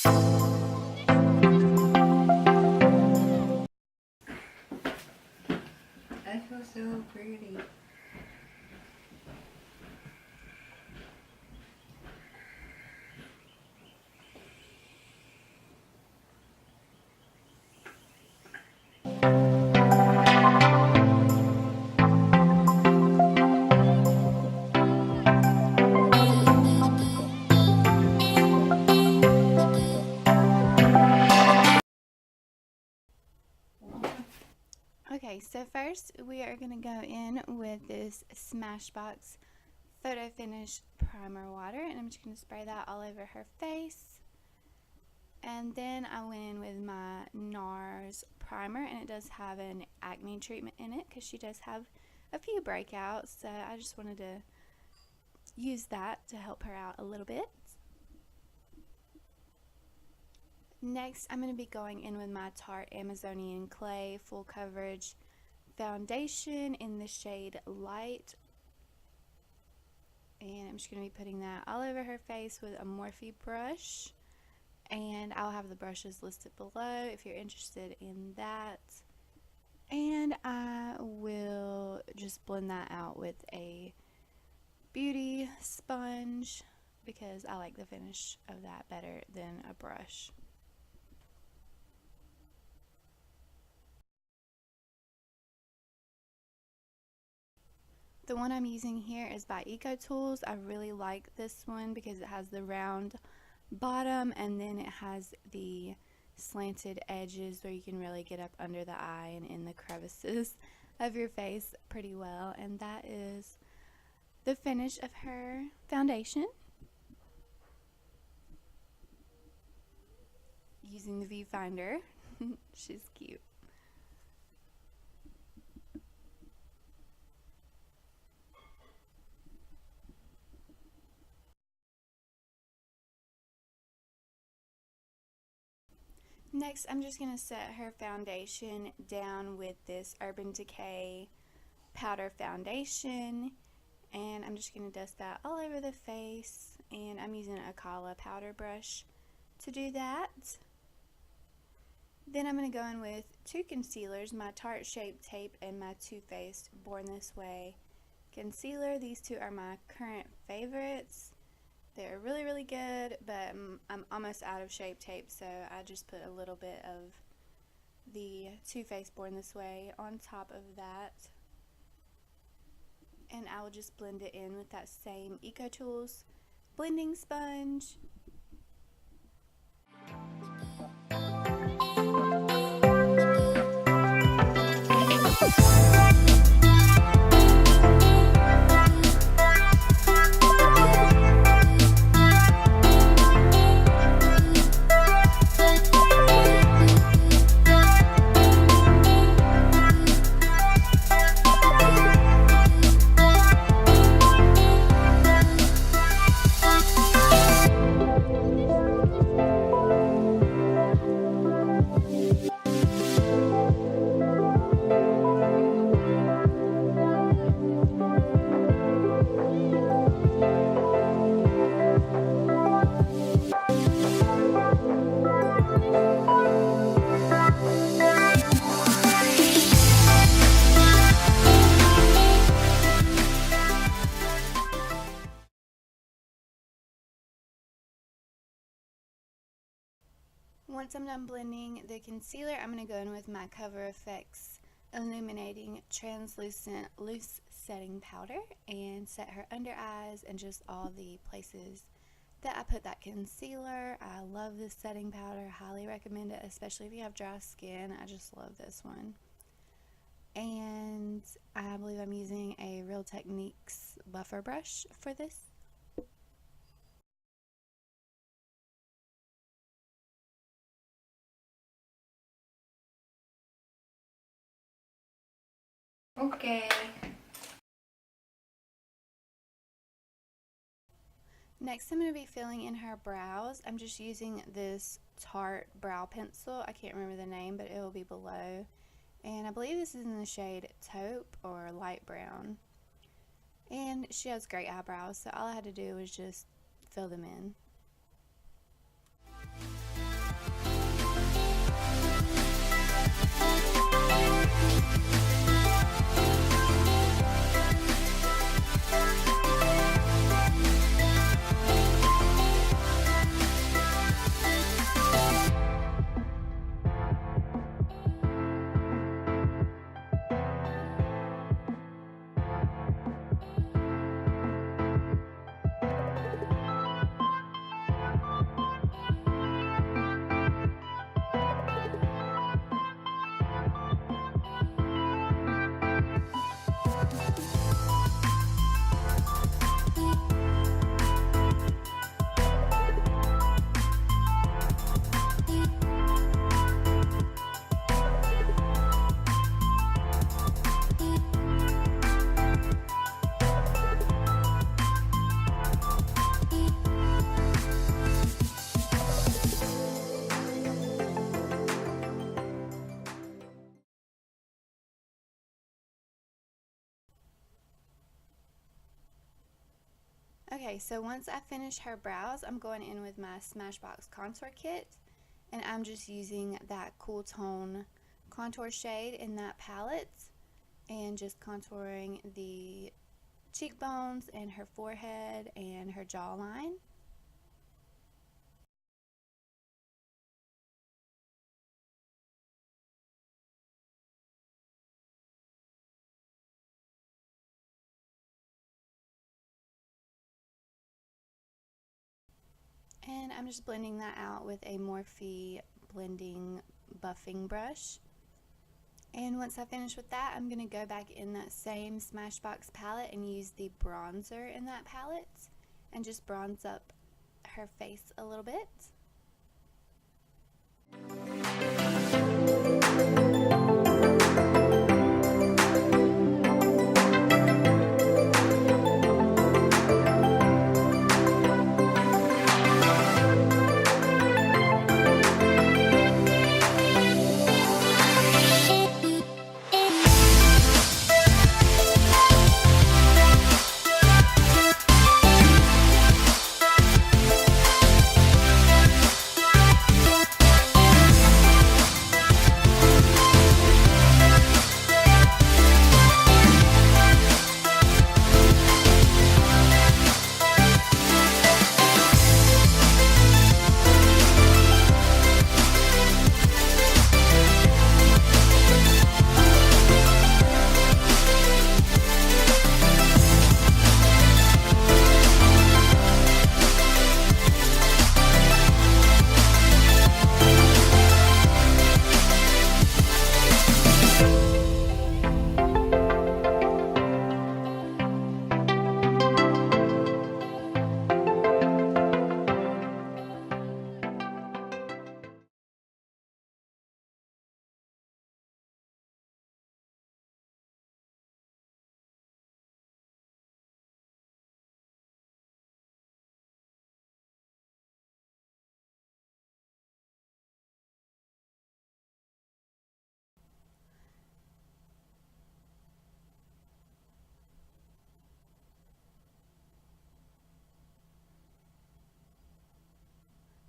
I feel so pretty. Okay, so first we are going to go in with this Smashbox PHOTOFINISH primer water, and I'm just going to spray that all over her face. And then I went in with my NARS primer, and it does have an acne treatment in it because she does have a few breakouts, so I just wanted to use that to help her out a little bit. Next, I'm going to be going in with my Tarte Amazonian Clay Full Coverage Foundation in the shade Light. And I'm just going to be putting that all over her face with a Morphe brush. And I'll have the brushes listed below if you're interested in that. And I will just blend that out with a beauty sponge because I like the finish of that better than a brush. The one I'm using here is by EcoTools. I really like this one because it has the round bottom and then it has the slanted edges where you can really get up under the eye and in the crevices of your face pretty well. And that is the finish of her foundation. Using the viewfinder. She's cute. Next, I'm just going to set her foundation down with this Urban Decay powder foundation, and I'm just going to dust that all over the face, and I'm using a Kala powder brush to do that. Then I'm going to go in with two concealers, my Tarte Shape Tape and my Too Faced Born This Way concealer. These two are my current favorites. They're really, really good, but I'm almost out of Shape Tape, so I just put a little bit of the Too Faced Born This Way on top of that. And I will just blend it in with that same EcoTools blending sponge. Once I'm done blending the concealer, I'm going to go in with my Cover FX Illuminating Translucent Loose Setting Powder and set her under eyes and just all the places that I put that concealer. I love this setting powder, highly recommend it, especially if you have dry skin. I just love this one. And I believe I'm using a Real Techniques buffer brush for this. Okay. Next, I'm going to be filling in her brows. I'm just using this Tarte brow pencil. I can't remember the name, but it will be below. And I believe this is in the shade Taupe or light brown. And she has great eyebrows, so all I had to do was just fill them in. Okay, so once I finish her brows, I'm going in with my Smashbox contour kit, and I'm just using that cool tone contour shade in that palette and just contouring the cheekbones and her forehead and her jawline. And I'm just blending that out with a Morphe blending buffing brush. And once I finish with that, I'm going to go back in that same Smashbox palette and use the bronzer in that palette and just bronze up her face a little bit.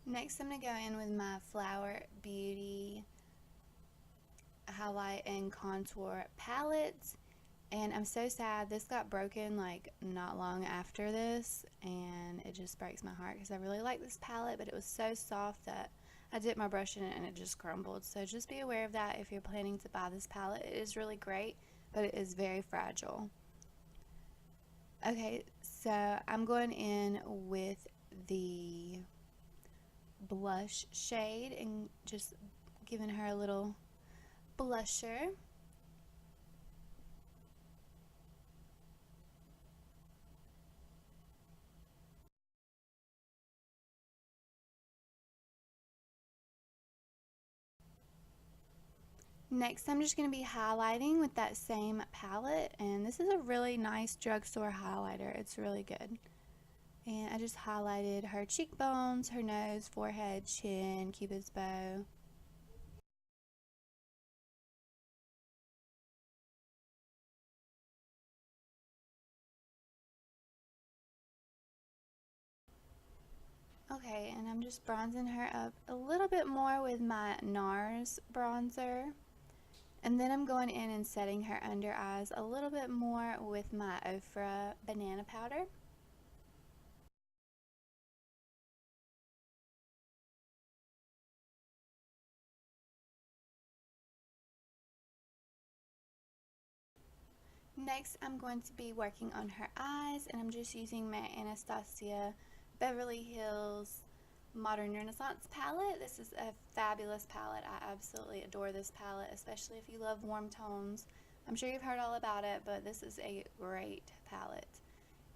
Next, I'm going to go in with my Flower Beauty highlight and contour palette, and I'm so sad this got broken like not long after this, and it just breaks my heart because I really like this palette, but it was so soft that I dipped my brush in it and it just crumbled. So just be aware of that if you're planning to buy this palette. It is really great, but it is very fragile. Okay, so I'm going in with the blush shade and just giving her a little blusher. Next, I'm just going to be highlighting with that same palette, and this is a really nice drugstore highlighter. It's really good. And I just highlighted her cheekbones, her nose, forehead, chin, Cupid's bow. Okay, and I'm just bronzing her up a little bit more with my NARS bronzer. And then I'm going in and setting her under eyes a little bit more with my Ofra banana powder. Next, I'm going to be working on her eyes, and I'm just using my Anastasia Beverly Hills Modern Renaissance palette. This is a fabulous palette. I absolutely adore this palette, especially if you love warm tones. I'm sure you've heard all about it, but this is a great palette.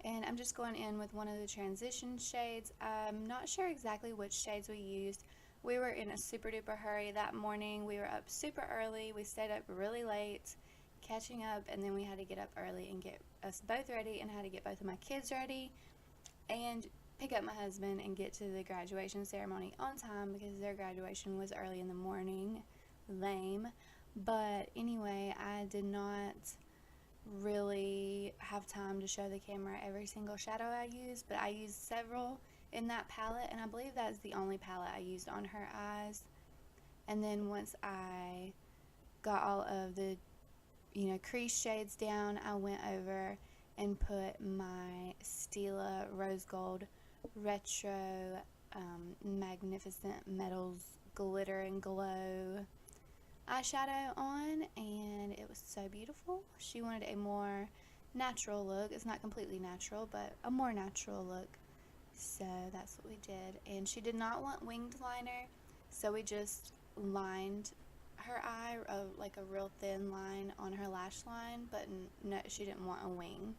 And I'm just going in with one of the transition shades. I'm not sure exactly which shades we used. We were in a super duper hurry that morning. We were up super early. We stayed up really late catching up, and then we had to get up early and get us both ready, and had to get both of my kids ready and pick up my husband and get to the graduation ceremony on time because their graduation was early in the morning. Lame. But anyway, I did not really have time to show the camera every single shadow I use, but I used several in that palette, and I believe that's the only palette I used on her eyes. And then once I got all of the, crease shades down, I went over and put my Stila Rose Gold Retro Magnificent Metals Glitter and Glow eyeshadow on, and it was so beautiful. She wanted a more natural look. It's not completely natural, but a more natural look. So that's what we did. And she did not want winged liner, so we just lined her eye, like a real thin line on her lash line, but no, she didn't want a wing.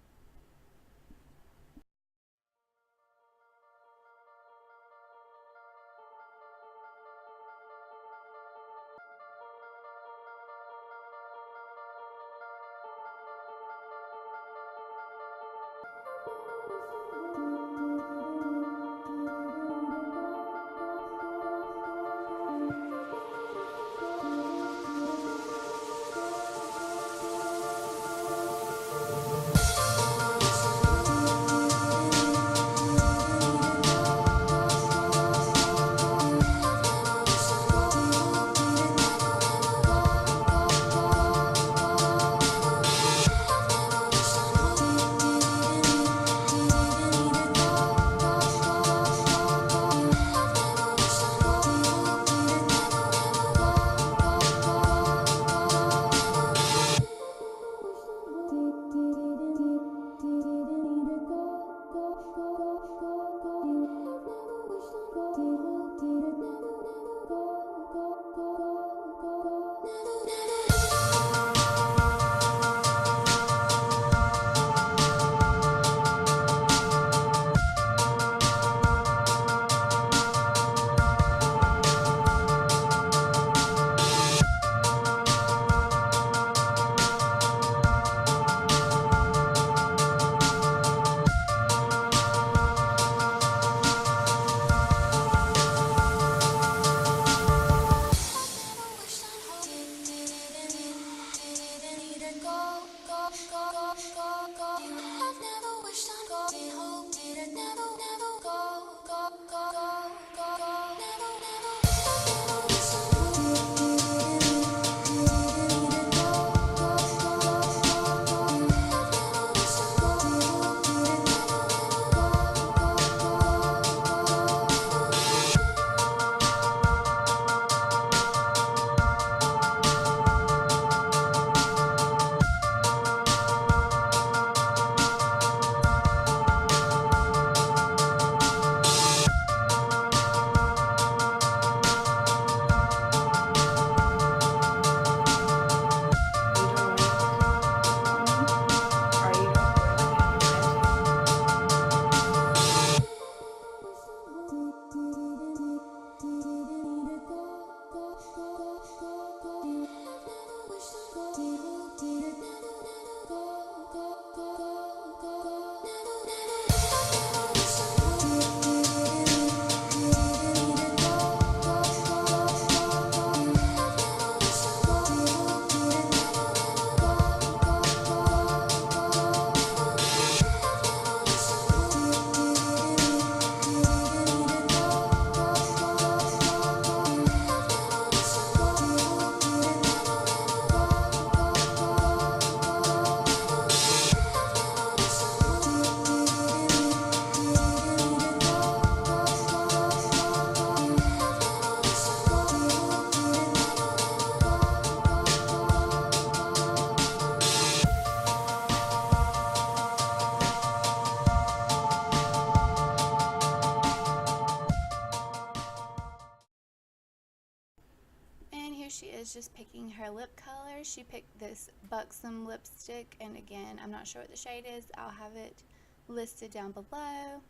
She is just picking her lip color. She picked this Buxom lipstick, and again, I'm not sure what the shade is. I'll have it listed down below.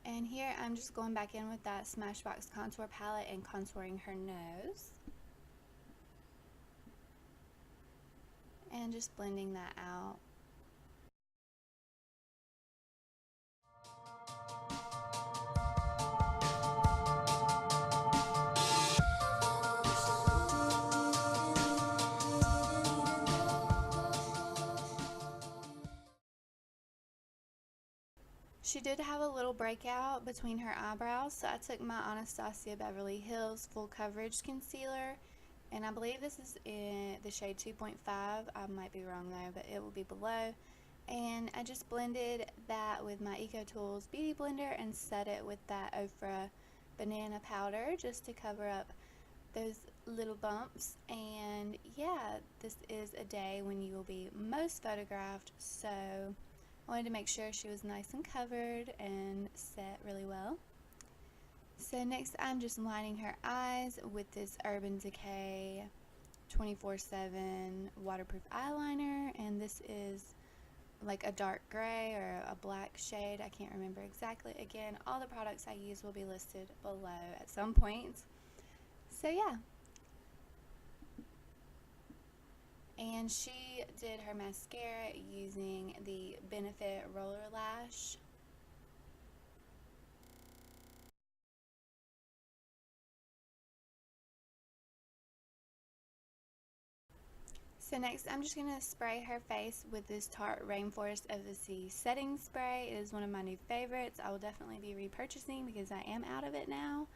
And here I'm just going back in with that Smashbox contour palette and contouring her nose. And just blending that out. She did have a little breakout between her eyebrows, so I took my Anastasia Beverly Hills Full Coverage Concealer, and I believe this is in the shade 2.5. I might be wrong though, but it will be below. And I just blended that with my EcoTools Beauty Blender and set it with that Ofra banana powder just to cover up those little bumps. And yeah, this is a day when you will be most photographed, so I wanted to make sure she was nice and covered and set really well. So next I'm just lining her eyes with this Urban Decay 24/7 waterproof eyeliner, and this is like a dark gray or a black shade. I can't remember exactly. Again, all the products I use will be listed below at some point. So yeah. And she did her mascara using the Benefit Roller Lash. So next I'm just going to spray her face with this Tarte Rainforest of the Sea setting spray. It is one of my new favorites. I will definitely be repurchasing because I am out of it now.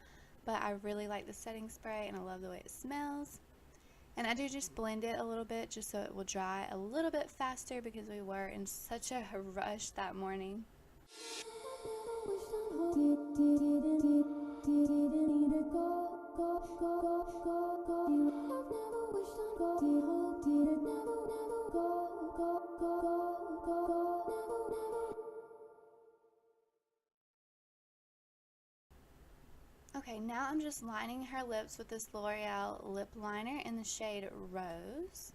But I really like the setting spray and I love the way it smells. And I do just blend it a little bit just so it will dry a little bit faster because we were in such a rush that morning. Okay, now I'm just lining her lips with this L'Oreal lip liner in the shade Rose.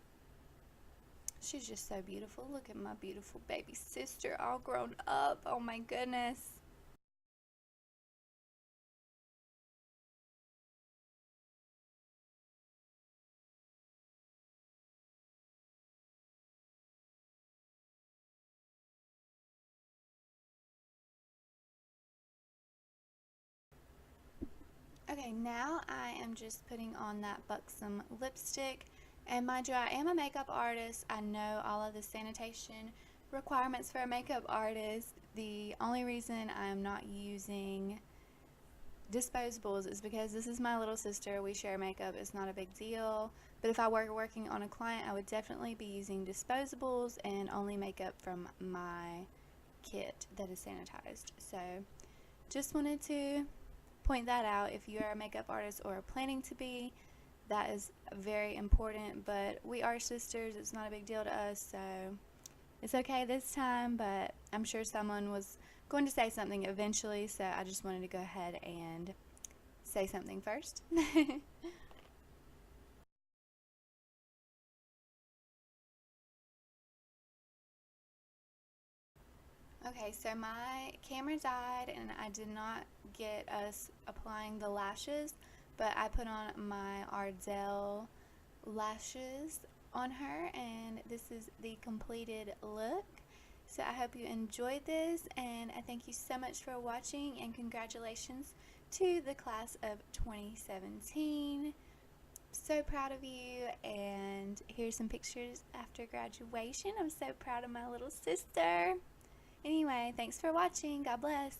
She's just so beautiful. Look at my beautiful baby sister all grown up. Oh my goodness. Okay, now I am just putting on that Buxom lipstick. And mind you, I am a makeup artist. I know all of the sanitation requirements for a makeup artist. The only reason I'm not using disposables is because this is my little sister. We share makeup. It's not a big deal. But if I were working on a client, I would definitely be using disposables and only makeup from my kit that is sanitized. So just wanted to point that out. If you are a makeup artist or are planning to be, that is very important. But we are sisters. It's not a big deal to us, so it's okay this time. But I'm sure someone was going to say something eventually, so I just wanted to go ahead and say something first. Okay, so my camera died and I did not get us applying the lashes, but I put on my Ardell lashes on her, and this is the completed look. So I hope you enjoyed this, and I thank you so much for watching, and congratulations to the class of 2017. So proud of you, and here's some pictures after graduation. I'm so proud of my little sister. Anyway, thanks for watching. God bless.